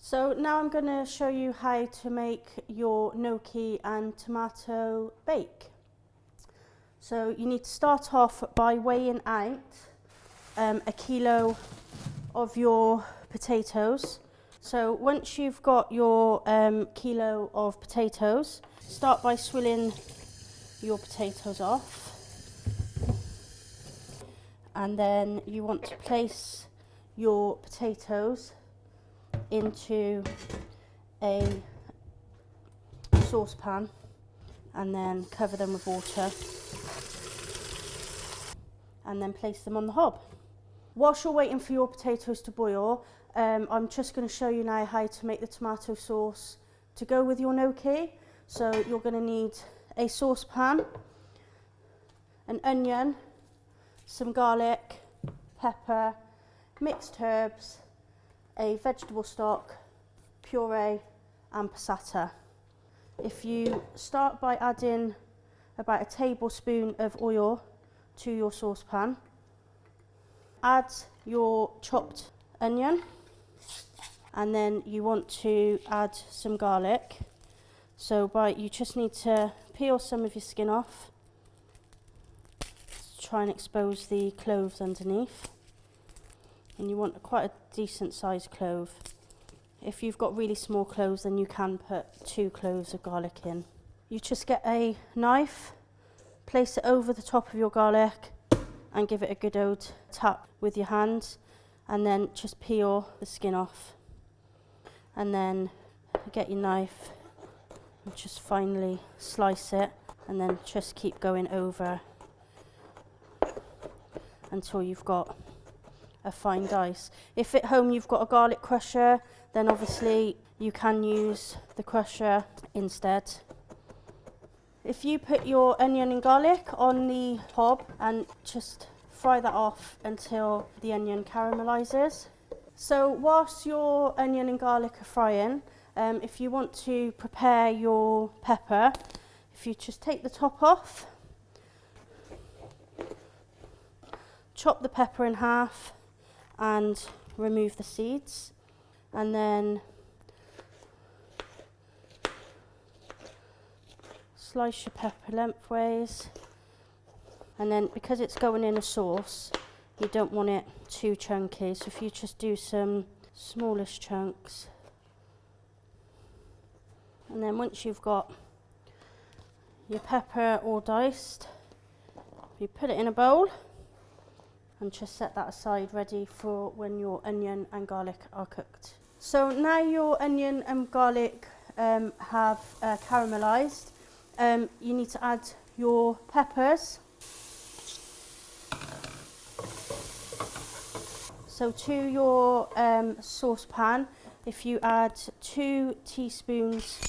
So now I'm going to show you how to make your gnocchi and tomato bake. So you need to start off by weighing out a kilo of your potatoes. So once you've got your kilo of potatoes, start by swilling your potatoes off. And then you want to place your potatoes into a saucepan and then cover them with water and then place them on the hob. Whilst you're waiting for your potatoes to boil, I'm just going to show you now how to make the tomato sauce to go with your gnocchi. So you're going to need a saucepan, an onion, some garlic, pepper, mixed herbs, a vegetable stock, puree and passata. If you start by adding about a tablespoon of oil to your saucepan, add your chopped onion, and then you want to add some garlic. So you just need to peel some of your skin off to try and expose the cloves underneath. And you want quite a decent sized clove. If you've got really small cloves, then you can put 2 cloves of garlic in. You just get a knife, place it over the top of your garlic and give it a good old tap with your hand, and then just peel the skin off. And then get your knife and just finely slice it, and then just keep going over until you've got a fine dice. If at home you've got a garlic crusher, then obviously you can use the crusher instead. If you put your onion and garlic on the hob and just fry that off until the onion caramelizes. So whilst your onion and garlic are frying, if you want to prepare your pepper, if you just take the top off, chop the pepper in half and remove the seeds, and then slice your pepper lengthways. And then because it's going in a sauce, you don't want it too chunky, so if you just do some smallish chunks. And then once you've got your pepper all diced, you put it in a bowl and just set that aside ready for when your onion and garlic are cooked. So now your onion and garlic have caramelised, you need to add your peppers. So to your saucepan, if you add 2 teaspoons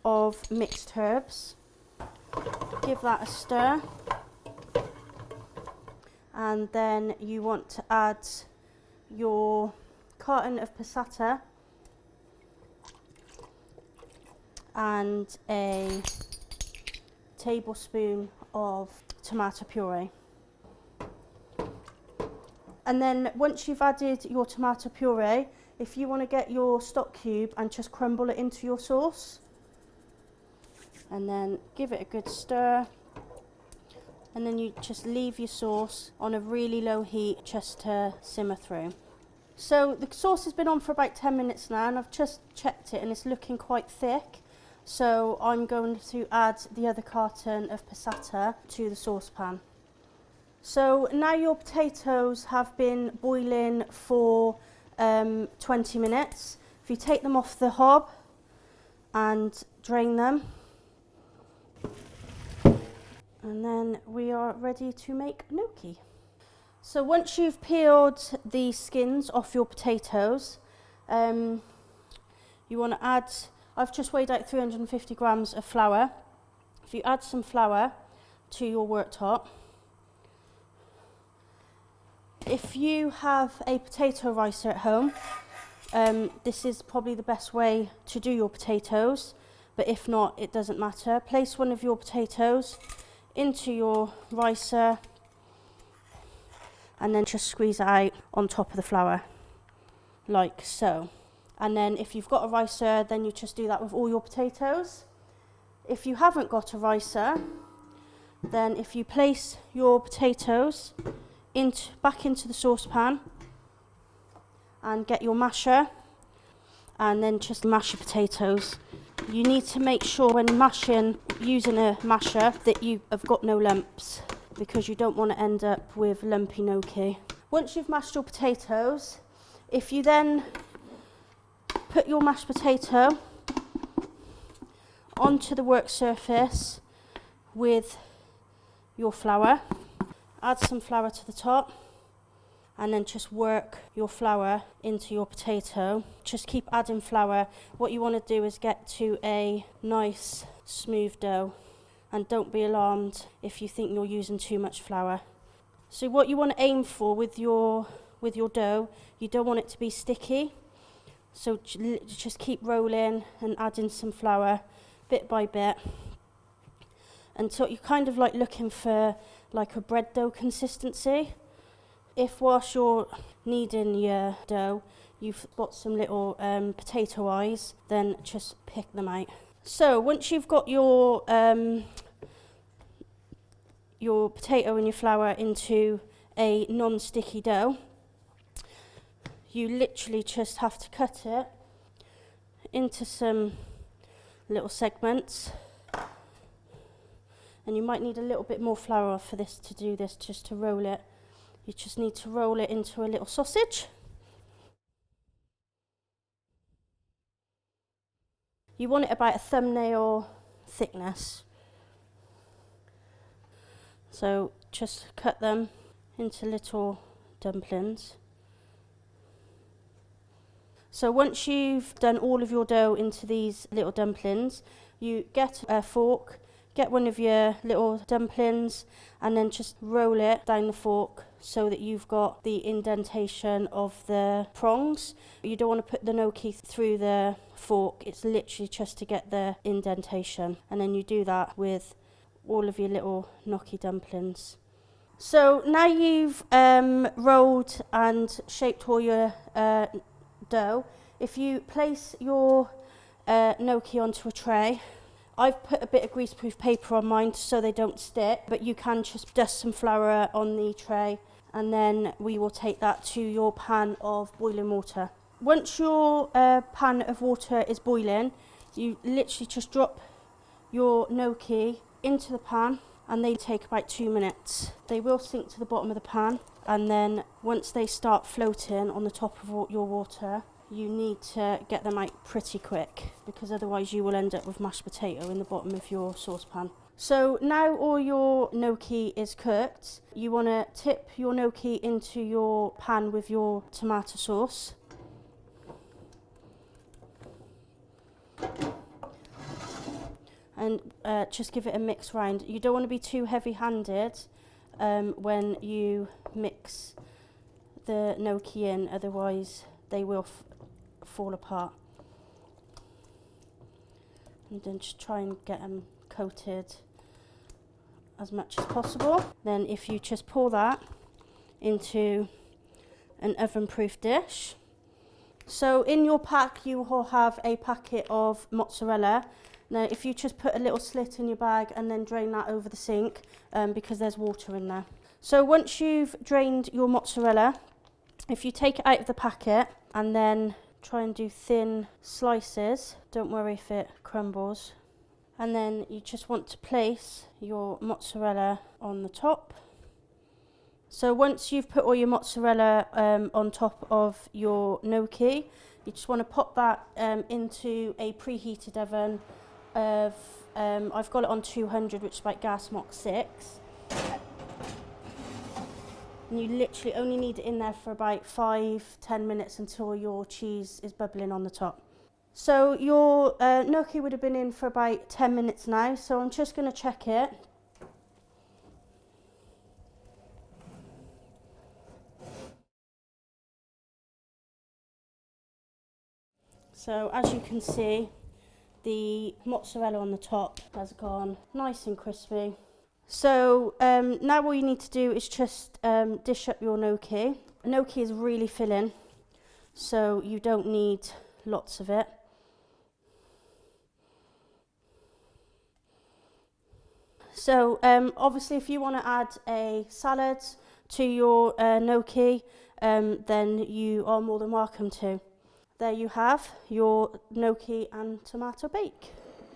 of mixed herbs, give that a stir. And then you want to add your carton of passata and a tablespoon of tomato puree. And then once you've added your tomato puree, if you want to get your stock cube and just crumble it into your sauce, and then give it a good stir. And then you just leave your sauce on a really low heat just to simmer through. So the sauce has been on for about 10 minutes now, and I've just checked it and it's looking quite thick. So I'm going to add the other carton of passata to the saucepan. So now your potatoes have been boiling for 20 minutes. If you take them off the hob and drain them, and then we are ready to make gnocchi. So once you've peeled the skins off your potatoes, you want to add, I've just weighed out 350 grams of flour. If you add some flour to your worktop, if you have a potato ricer at home, this is probably the best way to do your potatoes, but if not, it doesn't matter. Place one of your potatoes into your ricer and then just squeeze it out on top of the flour, like so. And then if you've got a ricer, then you just do that with all your potatoes. If you haven't got a ricer, then if you place your potatoes back into the saucepan and get your masher and then just mash your potatoes. You need to make sure when mashing, using a masher, that you have got no lumps, because you don't want to end up with lumpy gnocchi. Once you've mashed your potatoes, if you then put your mashed potato onto the work surface with your flour, add some flour to the top, and then just work your flour into your potato. Just keep adding flour. What you want to do is get to a nice smooth dough, and don't be alarmed if you think you're using too much flour. So what you want to aim for with your dough, you don't want it to be sticky. So just keep rolling and adding some flour bit by bit until you're kind of like looking for like a bread dough consistency. If whilst you're kneading your dough, you've got some little potato eyes, then just pick them out. So once you've got your potato and your flour into a non-sticky dough, you literally just have to cut it into some little segments. And you might need a little bit more flour for this to do this, just to roll it. You just need to roll it into a little sausage. You want it about a thumbnail thickness. So just cut them into little dumplings. So once you've done all of your dough into these little dumplings, you get a fork, get one of your little dumplings, and then just roll it down the fork so that you've got the indentation of the prongs. You don't want to put the gnocchi through the fork, it's literally just to get the indentation. And then you do that with all of your little gnocchi dumplings. So now you've rolled and shaped all your dough, if you place your gnocchi onto a tray, I've put a bit of greaseproof paper on mine so they don't stick, but you can just dust some flour on the tray, and then we will take that to your pan of boiling water. Once your pan of water is boiling, you literally just drop your gnocchi into the pan, and they take about 2 minutes. They will sink to the bottom of the pan, and then once they start floating on the top of your water, you need to get them out pretty quick, because otherwise you will end up with mashed potato in the bottom of your saucepan. So now all your gnocchi is cooked, you want to tip your gnocchi into your pan with your tomato sauce. And just give it a mix round. You don't want to be too heavy-handed when you mix the gnocchi in, otherwise they will fall apart. And then just try and get them coated as much as possible. Then if you just pour that into an oven-proof dish. So in your pack you will have a packet of mozzarella. Now if you just put a little slit in your bag and then drain that over the sink, because there's water in there. So once you've drained your mozzarella, if you take it out of the packet and then try and do thin slices, don't worry if it crumbles. And then you just want to place your mozzarella on the top. So once you've put all your mozzarella on top of your gnocchi, you just want to pop that into a preheated oven of, I've got it on 200, which is like gas Mach 6. And you literally only need it in there for about 5-10 minutes until your cheese is bubbling on the top. So your gnocchi would have been in for about 10 minutes now, so I'm just going to check it. So as you can see, the mozzarella on the top has gone nice and crispy. So now all you need to do is just dish up your gnocchi. Gnocchi is really filling, so you don't need lots of it. So obviously if you want to add a salad to your gnocchi, then you are more than welcome to. There you have your gnocchi and tomato bake.